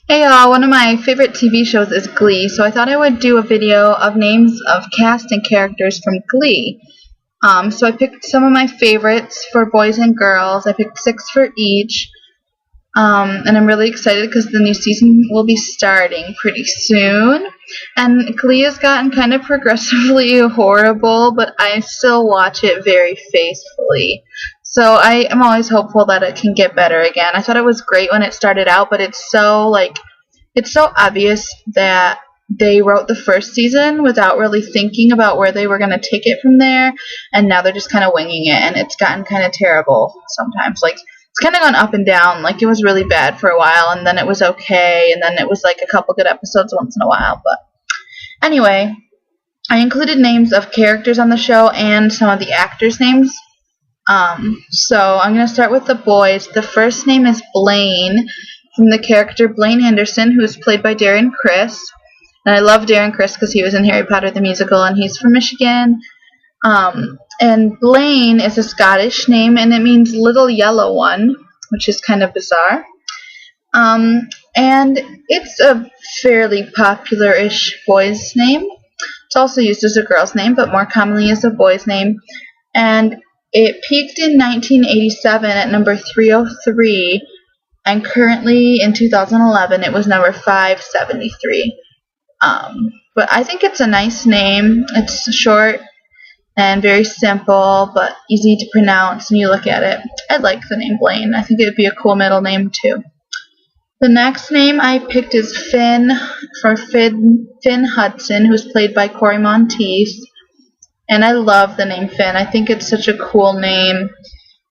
Hey y'all, one of my favorite TV shows is Glee, so I thought I would do a video of names of cast and characters from Glee. So I picked some of my favorites for boys and girls. I picked 6 for each, and I'm really excited because the new season will be starting pretty soon. And Glee has gotten kind of progressively horrible, but I still watch it very faithfully. So I am always hopeful that it can get better again. I thought it was great when it started out, but it's so obvious that they wrote the first season without really thinking about where they were going to take it from there, and now they're just kind of winging it, and it's gotten kind of terrible sometimes. Like, it's kind of gone up and down. Like, it was really bad for a while, and then it was okay, and then it was like a couple good episodes once in a while. But anyway, I included names of characters on the show and some of the actors' names. So I'm going to start with the boys. The first name is Blaine, from the character Blaine Anderson, who is played by Darren Criss. And I love Darren Criss because he was in Harry Potter the Musical, and he's from Michigan. And Blaine is a Scottish name, and it means little yellow one, which is kind of bizarre. And it's a fairly popular-ish boy's name. It's also used as a girl's name, but more commonly as a boy's name. And it peaked in 1987 at number 303, and currently in 2011 it was number 573. But I think it's a nice name. It's short and very simple, but easy to pronounce, and you look at it. I like the name Blaine. I think it would be a cool middle name too. The next name I picked is Finn, for Finn Hudson, who's played by Corey Monteith. And I love the name Finn. I think it's such a cool name.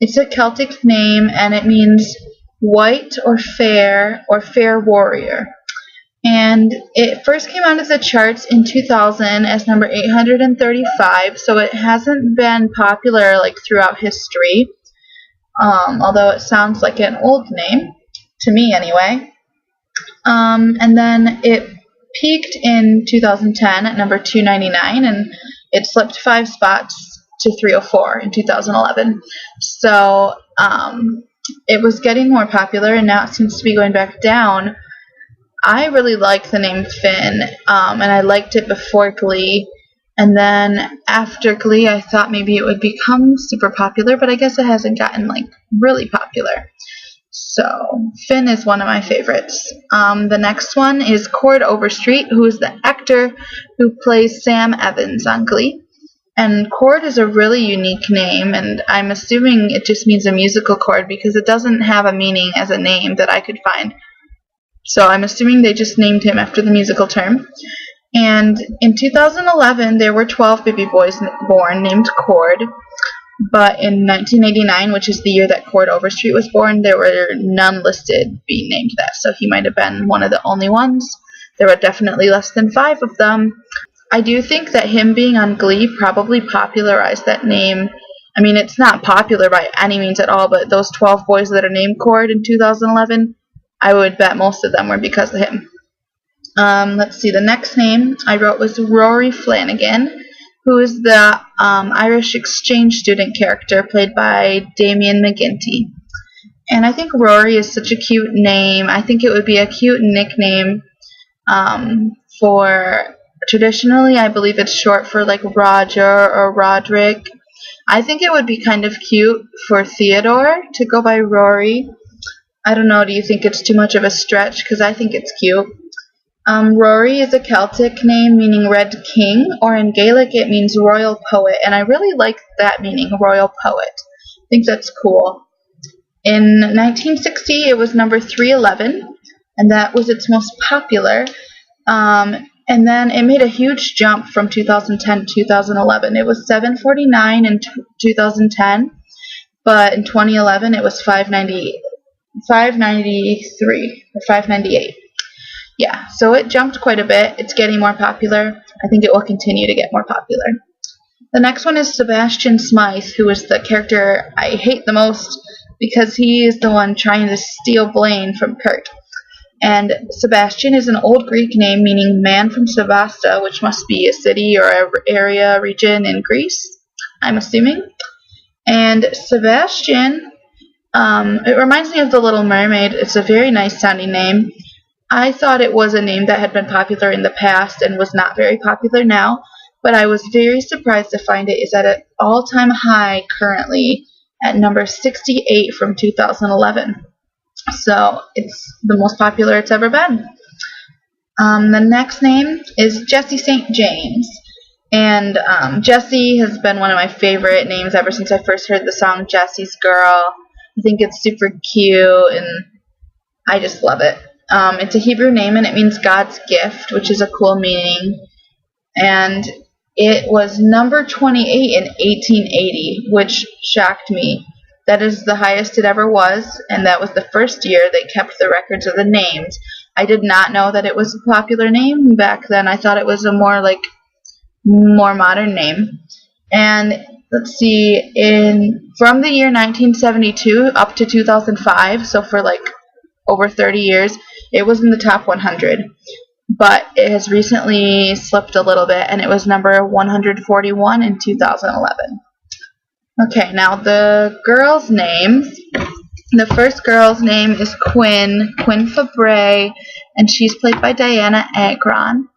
It's a Celtic name, and it means white or fair warrior. And it first came onto the charts in 2000 as number 835, so it hasn't been popular like throughout history, although it sounds like an old name, to me anyway. And then it peaked in 2010 at number 299, and it slipped 5 spots to 304 in 2011. So it was getting more popular, and now it seems to be going back down. I really like the name Finn, and I liked it before Glee. And then after Glee, I thought maybe it would become super popular, but I guess it hasn't gotten like really popular. So Finn is one of my favorites. The next one is Cord Overstreet, who is the actor who plays Sam Evans on Glee. And Cord is a really unique name, and I'm assuming it just means a musical cord because it doesn't have a meaning as a name that I could find. So I'm assuming they just named him after the musical term. And in 2011, there were 12 baby boys born named Cord. But in 1989, which is the year that Cord Overstreet was born, there were none listed being named that. So he might have been one of the only ones. There were definitely less than 5 of them. I do think that him being on Glee probably popularized that name. I mean, it's not popular by any means at all, but those 12 boys that are named Cord in 2011, I would bet most of them were because of him. Let's see, the next name I wrote was Rory Flanagan, who is the Irish exchange student character played by Damien McGinty. And I think Rory is such a cute name. I think it would be a cute nickname for, traditionally, I believe it's short for like Roger or Roderick. I think it would be kind of cute for Theodore to go by Rory. I don't know, do you think it's too much of a stretch? Because I think it's cute. Rory is a Celtic name meaning Red King, or in Gaelic it means royal poet, and I really like that meaning, royal poet. I think that's cool. In 1960, it was number 311, and that was its most popular. And then it made a huge jump from 2010 to 2011. It was 749 in 2010, but in 2011 it was 593 or 598. Yeah, so it jumped quite a bit. It's getting more popular. I think it will continue to get more popular. The next one is Sebastian Smythe, who is the character I hate the most because he is the one trying to steal Blaine from Kurt. And Sebastian is an old Greek name meaning man from Sebasta, which must be a city or area, region in Greece, I'm assuming. And Sebastian, it reminds me of The Little Mermaid. It's a very nice sounding name. I thought it was a name that had been popular in the past and was not very popular now, but I was very surprised to find it is at an all-time high currently at number 68 from 2011. So it's the most popular it's ever been. The next name is Jessie St. James. And Jessie has been one of my favorite names ever since I first heard the song Jessie's Girl. I think it's super cute and I just love it. It's a Hebrew name and it means God's gift, which is a cool meaning. And it was number 28 in 1880, which shocked me. That is the highest it ever was, and that was the first year they kept the records of the names. I did not know that it was a popular name back then. I thought it was a more modern name. And let's see, from the year 1972 up to 2005, so for over 30 years, it was in the top 100. But it has recently slipped a little bit, and it was number 141 in 2011. Okay, now the girls' names. The first girl's name is Quinn Fabre, and she's played by Diana Agron.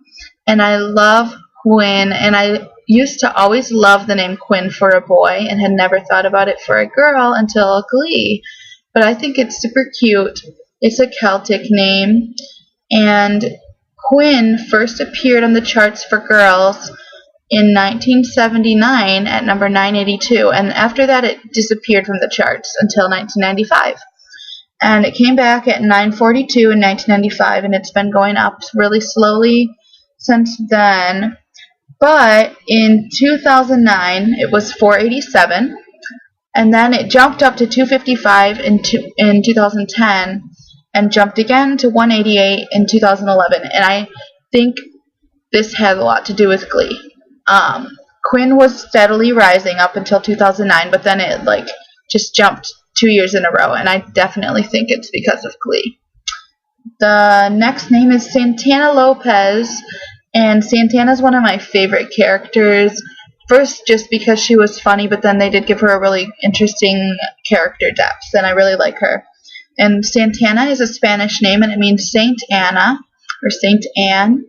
And I love Quinn, and I used to always love the name Quinn for a boy and had never thought about it for a girl until Glee. But I think it's super cute. It's a Celtic name, and Quinn first appeared on the charts for girls in 1979 at number 982, and after that it disappeared from the charts until 1995. And it came back at 942 in 1995, and it's been going up really slowly since then. But in 2009 it was 487, and then it jumped up to 255 in 2010, and jumped again to 188 in 2011. And I think this has a lot to do with Glee. Quinn was steadily rising up until 2009, but then it just jumped 2 years in a row, and I definitely think it's because of Glee. The next name is Santana Lopez, and Santana's one of my favorite characters. First, just because she was funny, but then they did give her a really interesting character depth, and I really like her. And Santana is a Spanish name, and it means Saint Anna, or Saint Anne.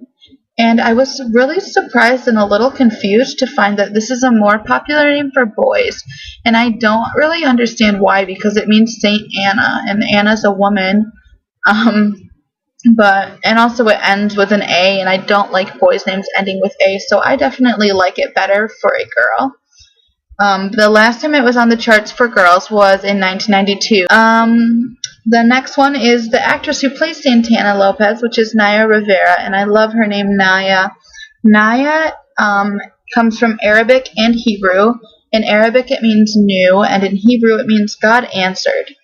And I was really surprised and a little confused to find that this is a more popular name for boys. And I don't really understand why, because it means Saint Anna, and Anna's a woman. And also it ends with an A, and I don't like boys' names ending with A, so I definitely like it better for a girl. The last time it was on the charts for girls was in 1992. The next one is the actress who plays Santana Lopez, which is Naya Rivera, and I love her name, Naya. Naya comes from Arabic and Hebrew. In Arabic it means new, and in Hebrew it means God answered.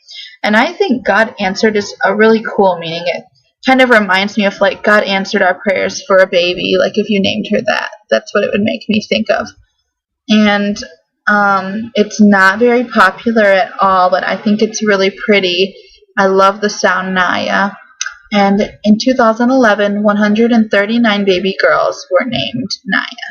And I think God answered is a really cool meaning. It kind of reminds me of God answered our prayers for a baby, if you named her that. That's what it would make me think of. And it's not very popular at all, but I think it's really pretty. I love the sound Naya. And in 2011, 139 baby girls were named Naya.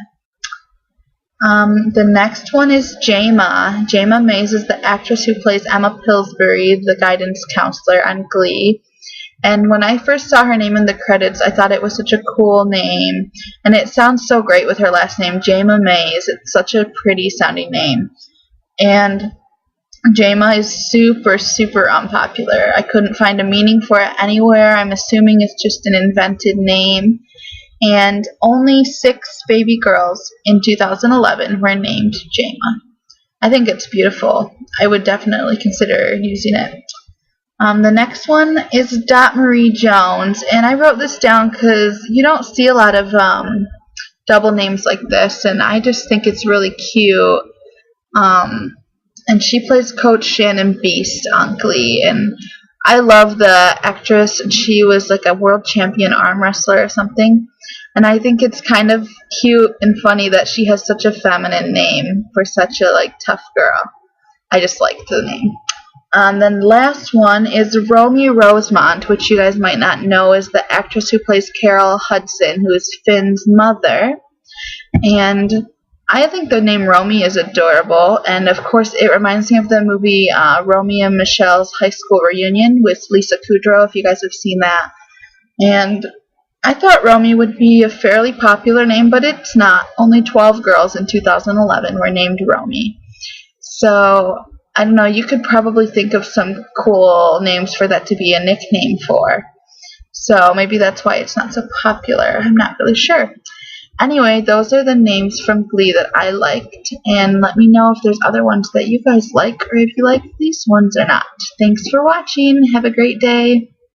The next one is Jayma. Jayma Mays is the actress who plays Emma Pillsbury, the guidance counselor on Glee. And when I first saw her name in the credits, I thought it was such a cool name. And it sounds so great with her last name, Jayma Mays. It's such a pretty sounding name. And Jayma is super, super unpopular. I couldn't find a meaning for it anywhere. I'm assuming it's just an invented name. And only 6 baby girls in 2011 were named Jayma. I think it's beautiful. I would definitely consider using it. The next one is Dot Marie Jones, and I wrote this down because you don't see a lot of double names like this, and I just think it's really cute. And she plays Coach Shannon Beast on Glee, and I love the actress. She was a world champion arm wrestler or something, and I think it's kind of cute and funny that she has such a feminine name for such a tough girl. I just like the name. Then last one is Romy Rosemont, which you guys might not know is the actress who plays Carol Hudson, who is Finn's mother. And I think the name Romy is adorable, and of course it reminds me of the movie Romy and Michelle's High School Reunion with Lisa Kudrow, if you guys have seen that. And I thought Romy would be a fairly popular name, but it's not. Only 12 girls in 2011 were named Romy. So, I don't know, you could probably think of some cool names for that to be a nickname for. So maybe that's why it's not so popular. I'm not really sure. Anyway, those are the names from Glee that I liked. And let me know if there's other ones that you guys like or if you like these ones or not. Thanks for watching. Have a great day.